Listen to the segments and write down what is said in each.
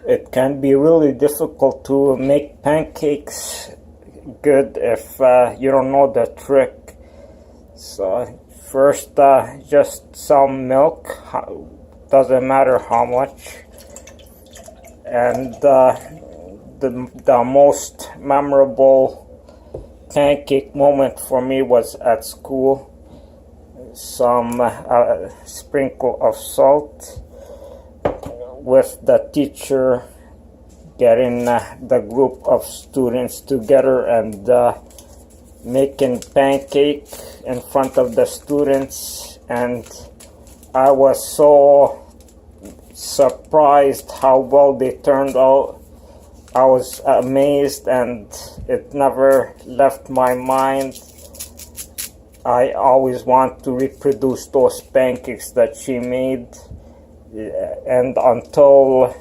It can be really difficult to make pancakes good if you don't know the trick. So first, just some milk, doesn't matter how much. And the most memorable pancake moment for me was at school. Some sprinkle of salt, with the teacher getting the group of students together and making pancake in front of the students, and I was so surprised how well they turned out. I was amazed, and it never left my mind. I always want to reproduce those pancakes that she made. And until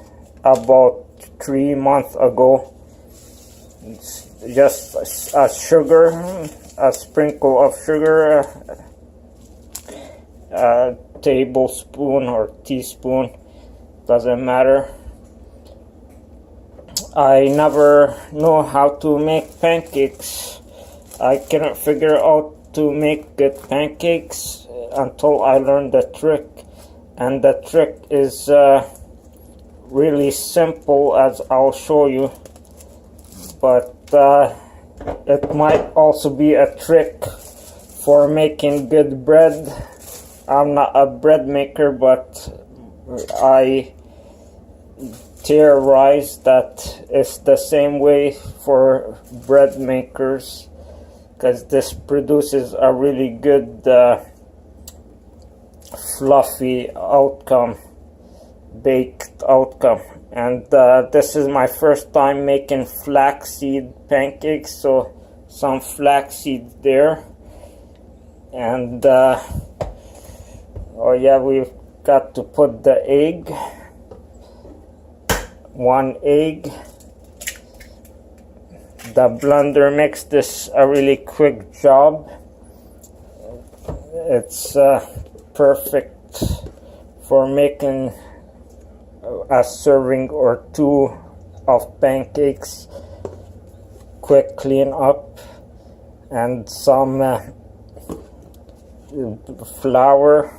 about 3 months ago, just a sugar, a sprinkle of sugar, a tablespoon or teaspoon, doesn't matter. I never know how to make pancakes. I couldn't figure out to make good pancakes until I learned the trick. And the trick is really simple, as I'll show you, but it might also be a trick for making good bread. I'm not a bread maker, but I theorize that it's the same way for bread makers, because this produces a really good fluffy outcome, baked outcome. And this is my first time making flaxseed pancakes, so some flaxseed there. And oh yeah, we've got to put the egg, 1 egg. The blender makes this a really quick job. It's perfect for making a serving or two of pancakes. Quick clean up, and some flour.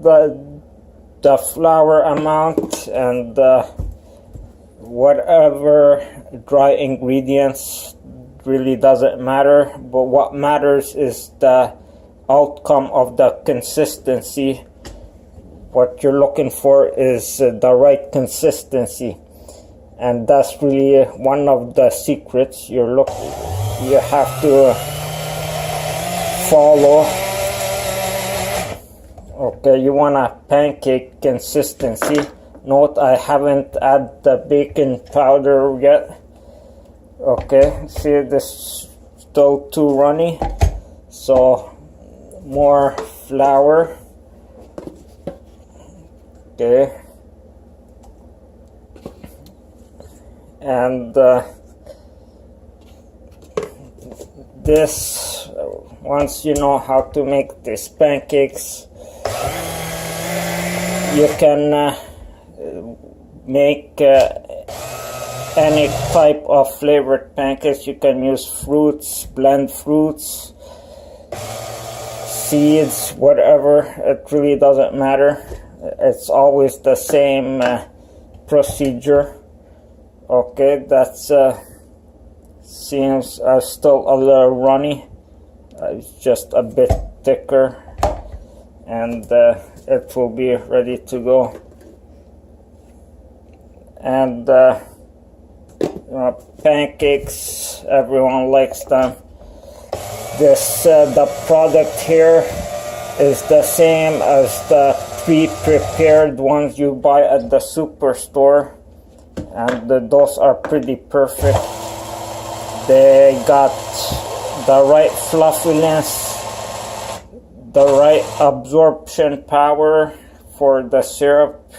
The flour amount and whatever dry ingredients really doesn't matter, but what matters is the outcome of the consistency. What you're looking for is the right consistency, and that's really one of the secrets you have to follow. Okay, you want a pancake consistency. Note I haven't added the baking powder yet. Okay, see, this is still too runny, so more flour. Okay, and this, once you know how to make these pancakes, you can make any type of flavored pancakes. You can use fruits, blend fruits, seeds, whatever. It really doesn't matter. It's always the same procedure. Okay, that's seems still a little runny. It's just a bit thicker, and it will be ready to go. And pancakes, everyone likes them. This the product here is the same as the pre-prepared ones you buy at the superstore, and those are pretty perfect. They got the right fluffiness, the right absorption power for the syrup,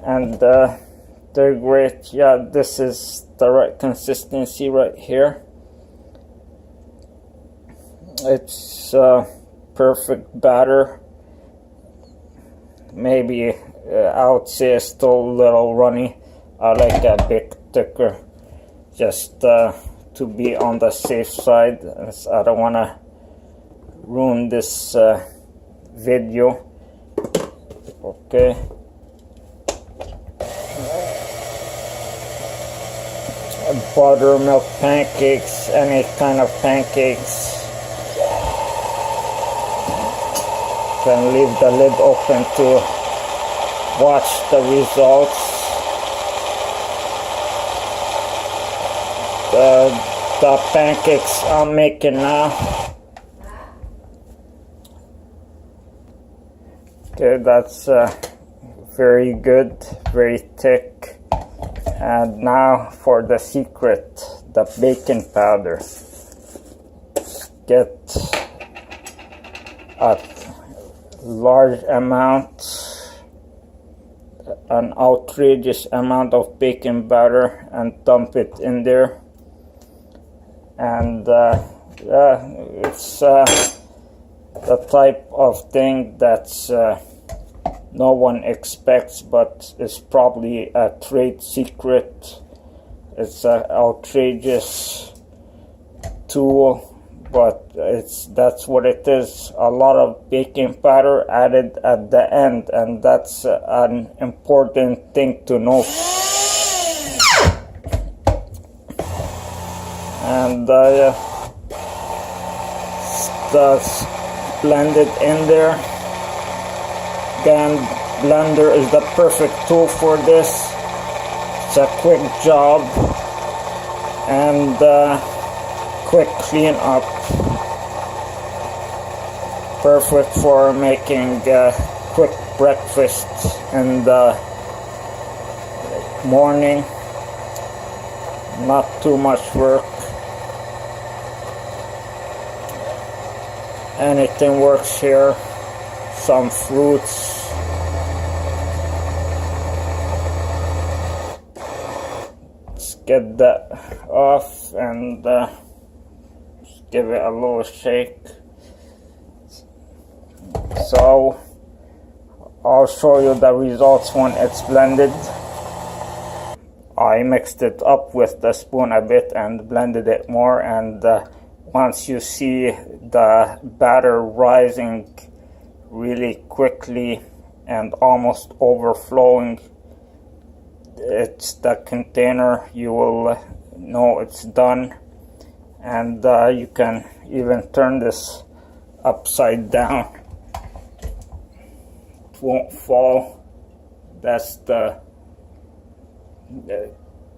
and they're great. Yeah, this is the right consistency right here. It's perfect batter. Maybe I would say it's still a little runny. I like a bit thicker, just to be on the safe side. I don't want to ruin this video. Okay. Buttermilk pancakes, any kind of pancakes. Can leave the lid open to watch the results. The pancakes I'm making now. Okay, that's very good, very thick. And now for the secret, the baking powder. Get a large amount, an outrageous amount of baking powder, and dump it in there. And it's the type of thing that's no one expects, but it's probably a trade secret. It's an outrageous tool, but that's what it is. A lot of baking powder added at the end, and that's an important thing to know. And that's blended in there. Again, blender is the perfect tool for this. It's a quick job and quick clean up. Perfect for making quick breakfast in the morning. Not too much work. Anything works here. Some fruits. Let's get that off and just give it a little shake. So I'll show you the results when it's blended. I mixed it up with the spoon a bit and blended it more, and once you see the batter rising really quickly and almost overflowing, it's the container. You will know it's done, and you can even turn this upside down. It won't fall. That's the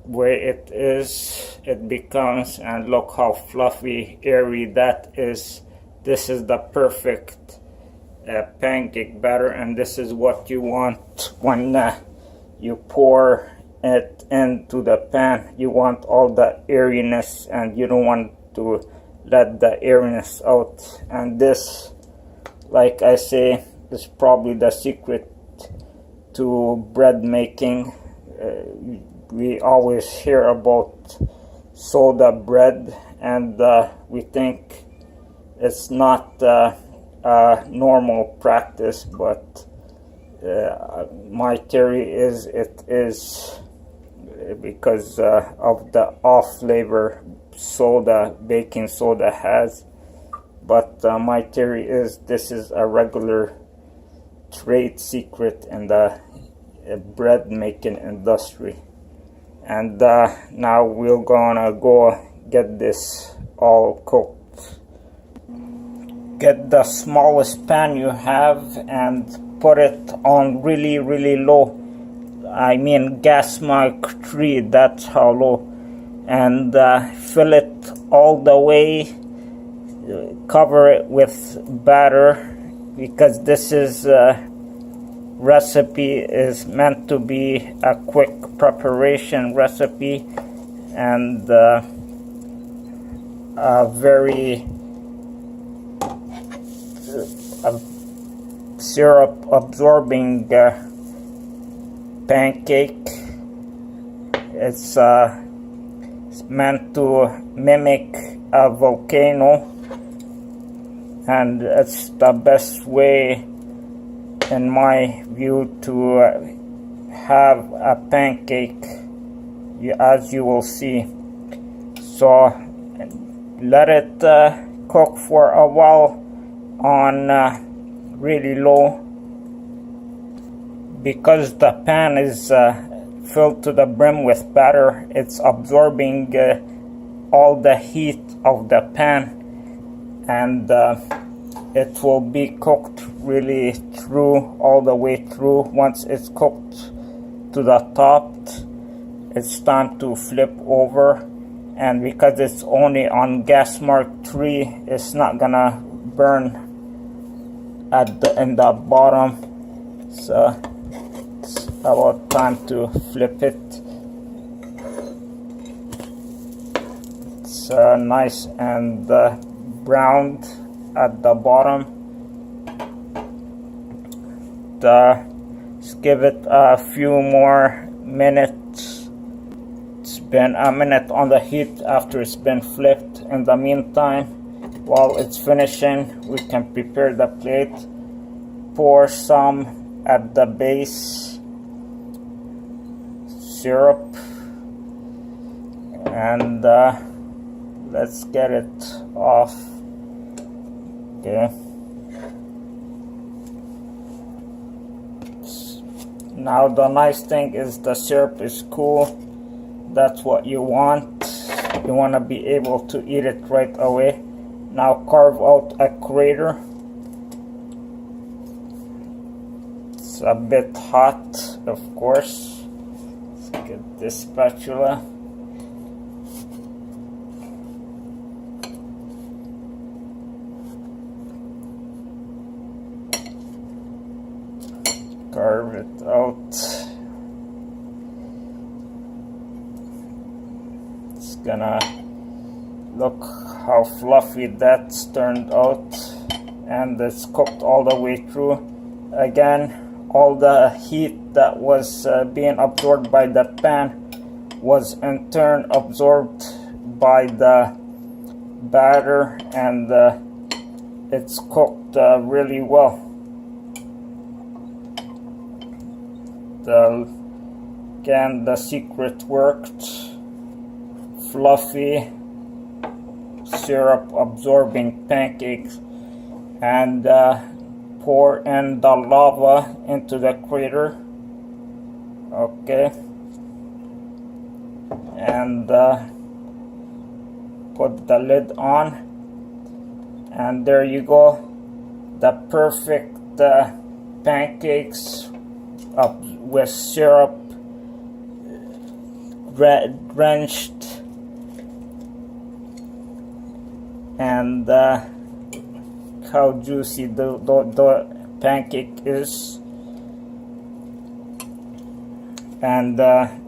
way it is. It becomes, and look how fluffy, airy that is. This is the perfect pancake batter, and this is what you want when you pour it into the pan. You want all the airiness, and you don't want to let the airiness out. And this, like I say, is probably the secret to bread making. We always hear about soda bread, and we think it's not normal practice, but my theory is it is, because of the off flavor baking soda has. But my theory is this is a regular trade secret in the bread making industry. And now we're gonna go get this all cooked. Get the smallest pan you have and put it on really, really low. I mean gas mark 3, that's how low. And fill it all the way. Cover it with batter, because this is recipe is meant to be a quick preparation recipe, and a very syrup absorbing pancake. It's meant to mimic a volcano, and it's the best way in my view, to have a pancake, as you will see. So let it cook for a while on really low, because the pan is filled to the brim with batter. It's absorbing all the heat of the pan, and it will be cooked really through, all the way through. Once it's cooked to the top, it's time to flip over, and because it's only on gas mark 3, it's not gonna burn in the bottom. So it's about time to flip it. It's nice and browned at the bottom. Just give it a few more minutes. It's been a minute on the heat after it's been flipped. In the meantime, while it's finishing, we can prepare the plate. Pour some at the base syrup, and let's get it off. Okay. Now the nice thing is the syrup is cool. That's what you want. You want to be able to eat it right away. Now carve out a crater. It's a bit hot, of course. Let's get this spatula. Carve it out. It's gonna look how fluffy that's turned out, and it's cooked all the way through. Again, all the heat that was being absorbed by the pan was in turn absorbed by the batter, and it's cooked really well. Again, the secret worked. Fluffy, syrup absorbing pancakes, and pour in the lava into the crater. Okay, and put the lid on, and there you go, the perfect pancakes with syrup drenched, and how juicy the pancake is, and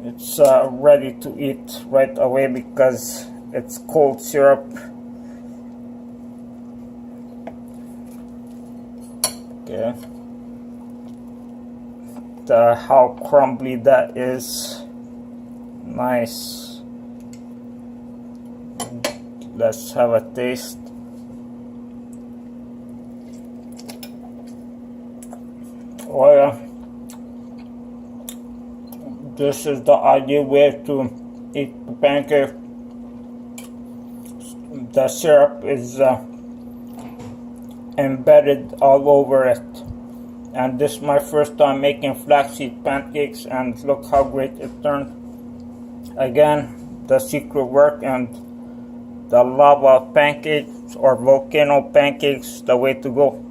it's ready to eat right away because it's cold syrup. Okay, how crumbly that is. Nice. Let's have a taste. Oh yeah, this is the ideal way to eat the pancake. The syrup is embedded all over it, and this is my first time making flaxseed pancakes, and look how great it turned. Again, the secret work, and the lava pancakes or volcano pancakes, the way to go.